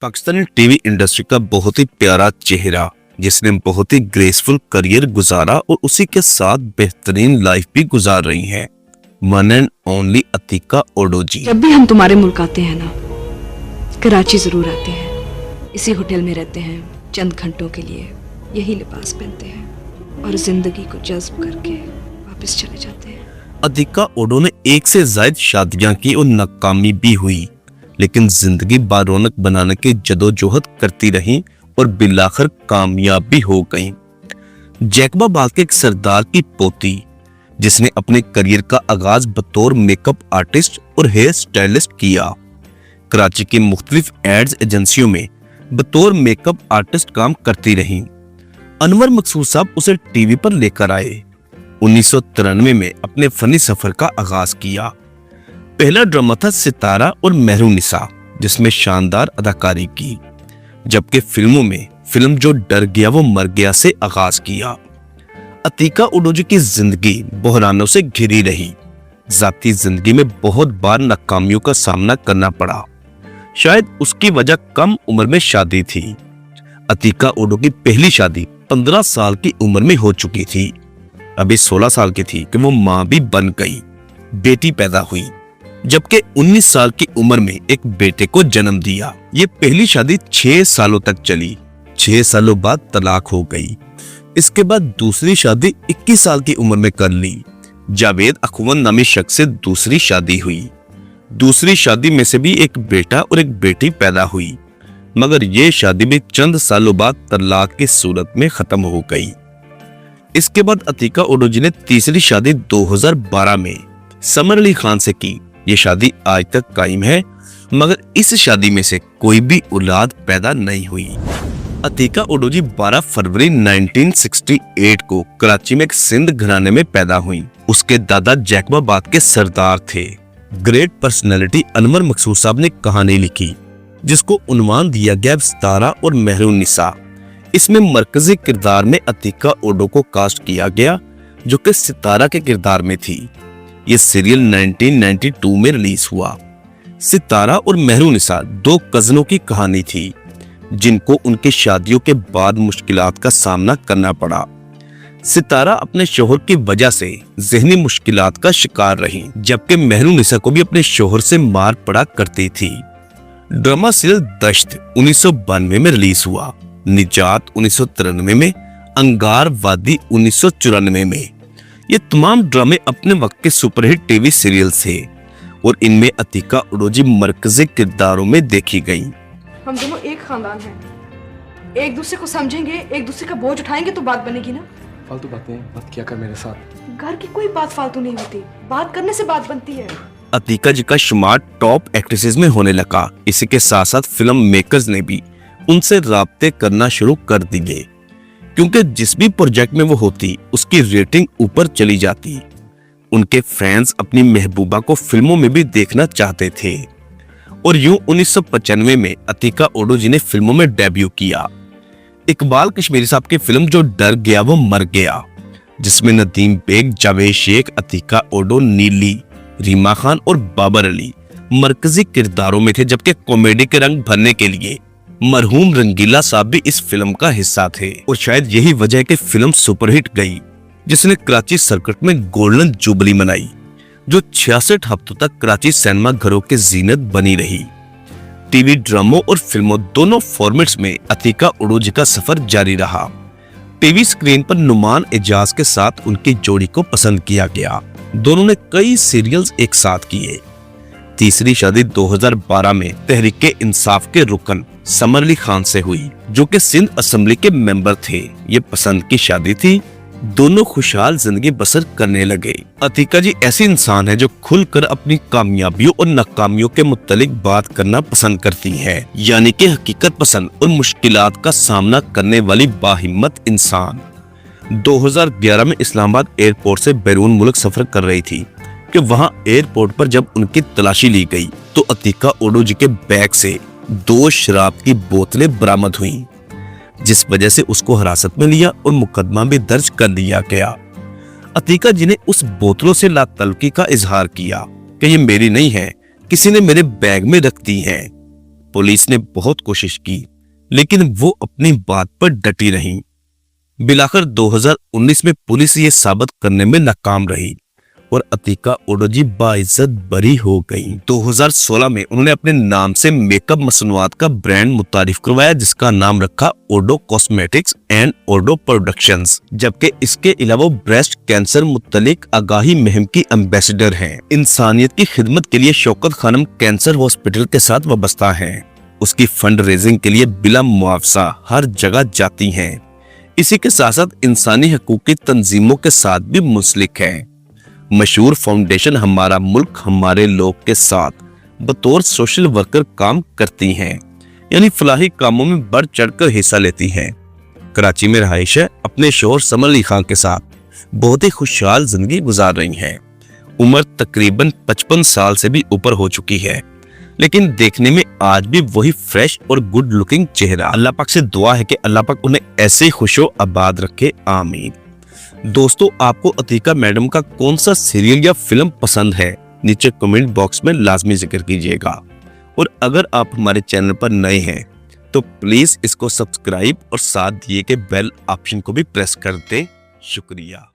Pakistani TV industry का बहुत ही प्यारा चेहरा जिसने बहुत ही ग्रेसफुल करियर गुजारा और उसी के साथ बेहतरीन लाइफ भी गुजार रही हैं, वन एंड ओनली अतीका ओडोजी। जब भी हम तुम्हारे मुल्क आते हैं ना, कराची जरूर आते हैं। इसी होटल में रहते हैं, चंद घंटों के लिए यही लिबास पहनते हैं और जिंदगी को जज्ब करके वापस चले जाते हैं। अतीका ओडो ने एक से ज्यादा शादियां की और नाकामी भी हुई, लेकिन जिंदगी बारौनक बनाने की जदोजहद करती रही और बिलाखिर कामयाब भी हो गई। जैकबाबाद के एक सरदार की पोती जिसने अपने करियर का आगाज बतौर मेकअप आर्टिस्ट और हेयर स्टाइलिस्ट किया। कराची की मुख्तलिफ एड्स एजेंसियों में बतौर मेकअप आर्टिस्ट काम करती रही। अनवर मकसूद साहब उसे टीवी पर लेकर आए। 1993 में अपने फनी सफर का आगाज किया। पहला ड्रामा था सितारा और मेहरुनिसा, जिसमें शानदार अदाकारी की, जबकि फिल्मों में फिल्म जो डर गया वो मर गया से आगाज किया। अतीका ओडोजी की जिंदगी बहरानों से घिरी रही। जाती जिंदगी में बहुत बार नाकामियों का सामना करना पड़ा। शायद उसकी वजह कम उम्र में शादी थी। अतीका ओडो की पहली शादी 15 साल की उम्र में हो चुकी थी। अभी 16 साल की थी कि वो मां भी बन गई, बेटी पैदा हुई, जबकि 19 साल की उम्र में एक बेटे को जन्म दिया। ये पहली शादी 6 सालों तक चली। 6 सालों बाद तलाक हो गई। इसके बाद दूसरी शादी 21 साल की उम्र में कर ली। जावेद अखवन नामी शख्स से दूसरी शादी हुई। दूसरी शादी में से भी एक बेटा और एक बेटी पैदा हुई, मगर ये शादी भी चंद सालों बाद तलाक की सूरत में खत्म हो गई। इसके बाद अतीका ओडोजी ने तीसरी शादी 2012 में समर अली खान से की। ये शादी आज तक कायम है, मगर इस शादी में से कोई भी औलाद पैदा नहीं हुई। अतीका ओडोजी 12 फरवरी 1968 को कराची में एक सिंध घराने में पैदा हुई। उसके दादा जैकबाबाद के सरदार थे। ग्रेट पर्सनैलिटी अनवर मकसूद साहब ने कहानी लिखी, जिसको उन्वान दिया गया सितारा और मेहरुनिसा। इसमें मरकजी किरदार में अतीका ओडो को कास्ट किया गया, जो कि सितारा के किरदार में थी। ये सीरियल 1992 में रिलीज हुआ। सितारा और मेहरुनिसा दो कजनों की कहानी थी, जिनको उनकी शादियों के बाद मुश्किलात का सामना करना पड़ा। सितारा अपने शोहर की वजह से ज़हनी मुश्किलात का शिकार रही, जबकि मेहरुनिसा को भी अपने शोहर से मार पड़ा करती थी। ड्रामा सीरियल दश्त 1992 में रिलीज हुआ। निजात 1993 में, अंगार वादी 1994 में। ये तमाम ड्रामे अपने वक्त के सुपरहिट टीवी सीरियल्स थे और इनमें अतीका ओडोजी मरकजी किरदारों में देखी गई। हम दोनों एक खानदान हैं। एक दूसरे को समझेंगे, एक दूसरे का बोझ उठाएंगे तो बात बनेगी ना। फालतू बातें मत किया कर मेरे साथ। घर की कोई बात फालतू नहीं होती, बात करने से बात बनती है। अतीका जी का शुमार टॉप एक्ट्रेसेस में होने लगा। इसी के साथ साथ फिल्म मेकर्स ने भी उनसे राब्ते करना शुरू कर दिए, क्योंकि जिस भी प्रोजेक्ट में वो होती उसकी रेटिंग ऊपर चली जाती। उनके फैंस अपनी महबूबा को फिल्मों में भी देखना चाहते थे और यूं 1995 में अतीका ओडोजी ने फिल्मों में डेब्यू किया। इकबाल कश्मीरी साहब की फिल्म जो डर गया वो मर गया, जिसमें नदीम बेग, जावेद शेख, अतीका ओडो, नीली, रीमा खान और बाबर अली मरकजी किरदारों में थे, जबकि कॉमेडी के रंग भरने के लिए मरहूम रंगीला साहब भी इस फिल्म का हिस्सा थे। और शायद यही वजह है कि फिल्म सुपरहिट गई, जिसने कराची सर्किट में गोल्डन जुबली मनाई, जो 66 हफ्तों तक कराची सिनेमा घरों की जीनत बनी रही। टीवी ड्रामों और फिल्मों दोनों फॉर्मेट्स में अतीका ओडोजी का सफर जारी रहा। टीवी स्क्रीन पर नुमान एजाज के साथ उनकी जोड़ी को पसंद किया गया। दोनों ने कई सीरियल्स एक साथ किए। तीसरी शादी 2012 में तहरीके इंसाफ के रुकन समर अली खान से हुई, जो कि सिंध असेंबली के मेंबर थे। ये पसंद की शादी थी। दोनों खुशहाल जिंदगी बसर करने लगे। अतीका जी ऐसी इंसान है जो खुलकर अपनी कामयाबियों और नाकामियों के मुतालिक बात करना पसंद करती है, यानी कि हकीकत पसंद और मुश्किलात का सामना करने वाली बाहिम्मत इंसान। 2011 में इस्लामाबाद एयरपोर्ट से बैरून मुल्क सफर कर रही थी कि वहां एयरपोर्ट पर जब उनकी तलाशी ली गई तो अतीका ओडोजी के बैग से 2 शराब की बोतलें बरामद हुई, जिस वजह से उसको हिरासत में लिया और मुकदमा भी दर्ज कर लिया गया। अतीका जी ने उस बोतलों से लातल्की का इजहार किया कि ये मेरी नहीं है, किसी ने मेरे बैग में रख दी है। पुलिस ने बहुत कोशिश की, लेकिन वो अपनी बात पर डटी रहीं। बिलाखिर 2019 में पुलिस ये साबित करने में नाकाम रही और अतीका ओडोजी बाइज्जत बरी हो गई। 2016 में उन्होंने अपने नाम से मेकअप मसनूआत का ब्रांड मुतारिफ करवाया, जिसका नाम रखा ओडो कॉस्मेटिक्स एंड ओडो प्रोडक्शंस, जबकि इसके अलावा ब्रेस्ट कैंसर मुतलिक आगाही मुहिम की एम्बेसडर हैं। इंसानियत की खिदमत के लिए शौकत खानम कैंसर हॉस्पिटल के साथ वाबस्ता हैं। उसकी फंड रेजिंग के लिए बिला मुआवजा हर जगह जाती हैं। इसी के साथ साथ इंसानी हकूक की तंजीमों के साथ भी मुंसलिक है। मशहूर फाउंडेशन हमारा मुल्क हमारे लोग के साथ बतौर सोशल वर्कर काम करती हैं, यानी फलाही कामों में बढ़ चढ़कर हिस्सा लेती हैं। कराची में रहाइश है, अपने शोहर समर अली खान के साथ बहुत ही खुशहाल जिंदगी गुजार रही हैं। उम्र तकरीबन 55 साल से भी ऊपर हो चुकी है, लेकिन देखने में आज भी वही फ्रेश और गुड लुकिंग चेहरा। अल्लाह पाक से दुआ है कि अल्लाह पाक उन्हें ऐसे ही खुशो आबाद रखे, आमीन। दोस्तों, आपको अतीका मैडम का कौन सा सीरियल या फिल्म पसंद है, नीचे कमेंट बॉक्स में लाजमी जिक्र कीजिएगा। और अगर आप हमारे चैनल पर नए हैं तो प्लीज इसको सब्सक्राइब और साथ दिए के बेल ऑप्शन को भी प्रेस कर दें। शुक्रिया।